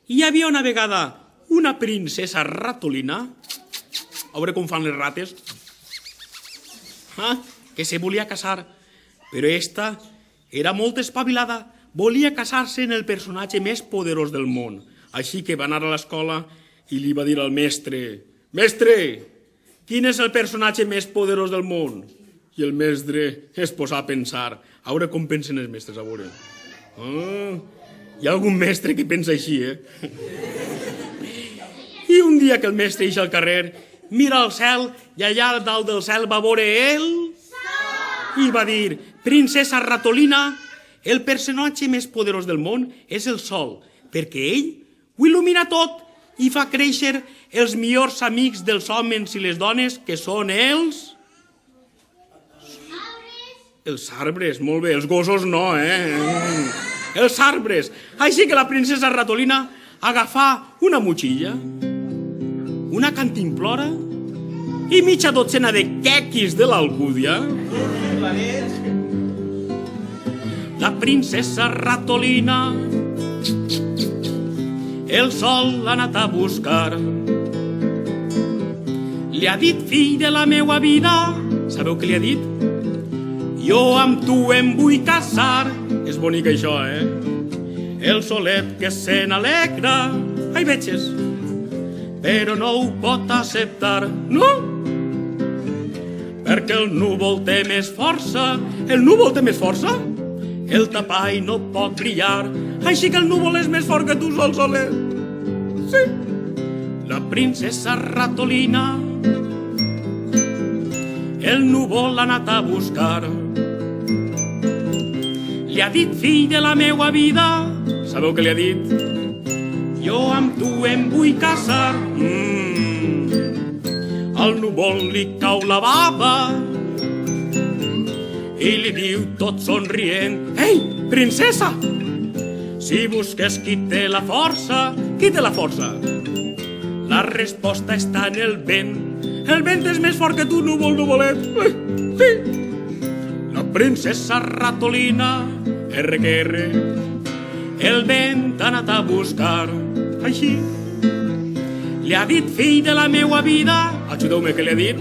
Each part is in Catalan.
Hi havia una vegada una princesa ratolina, a veure com fan les rates, que se volia casar, però esta era molt espavilada, volia casar-se en el personatge més poderós del món. Així que va anar a l'escola i li va dir al mestre: «Mestre, quin és el personatge més poderós del món?» I el mestre es posà a pensar. A veure com pensen els mestres, a veure. Hi ha algun mestre que pensa així, I un dia que el mestre ix al carrer, mira al cel i allà dalt del cel va veure ell i va dir: «Princesa ratolina, el personatge més poderós del món és el sol, perquè ell ho il·lumina tot i fa créixer els millors amics dels homes i les dones, que són els arbres, molt bé, els gossos no, els arbres». Així que la princesa ratolina agafà una motxilla, una cantimplora i mitja dotzena de quequis de l'Alcúdia. La princesa ratolina el sol l'ha anat a buscar. Li ha dit: «Fill de la meua vida», sabeu què li ha dit? «Jo amb tu em vull casar». És bonic això, El solet que se n'alegra, ai veges, però no ho pot acceptar, no? Perquè el núvol té més força. El núvol té més força? El tapall no pot brillar, així que el núvol és més fort que tu sol, solet. Sí. La princesa ratolina el núvol l'ha anat a buscar. Li ha dit: «Fill de la meua vida», sabeu què li ha dit? «Jo amb tu em vull casar». Al núvol li cau la bava i li diu tot somrient: «Ei, princesa, si busques qui té la força». Qui té la força? La resposta està en el vent. El vent és més fort que tu, núvolet. Sí. La princesa ratolina, R, el vent ha anat a buscar. Així li ha dit: «Fill de la meua vida». Ajudeu-me, què li ha dit?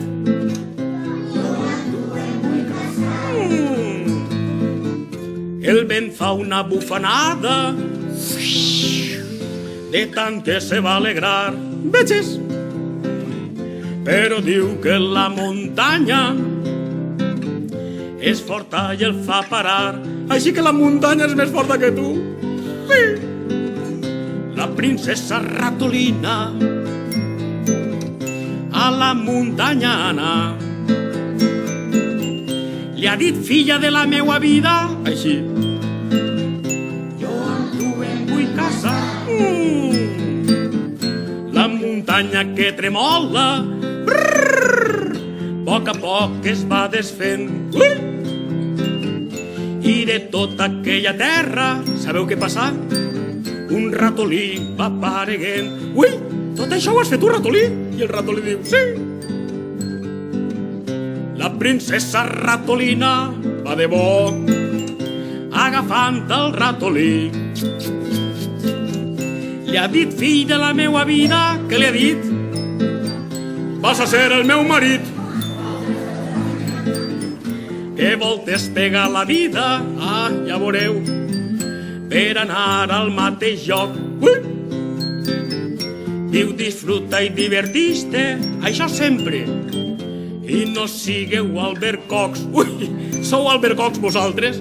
El vent fa una bufanada, de tant que se va alegrar. Veges? Però diu que la muntanya és forta i el fa parar. Així que la muntanya és més forta que tu. Sí. La princesa ratolina a la muntanya anà. Li ha dit: «Filla de la meua vida», així, «jo amb tu em vull casar». La muntanya que tremola, a poc es va desfent. I de tota aquella terra, sabeu què passa? Un ratolí va apareguent. Ui, tot això ho has fet tu, ratolí? I el ratolí diu: «Sí». La princesa ratolina va de bo, agafant el ratolí. Li ha dit: «Fill de la meua vida», què li ha dit? «Vas a ser el meu marit». Que voltes pegar la vida, ja veureu, per anar al mateix lloc. Diu: «Disfruta i divertix-te», això sempre, i no sigueu albercocs. Ui, sou albercocs vosaltres?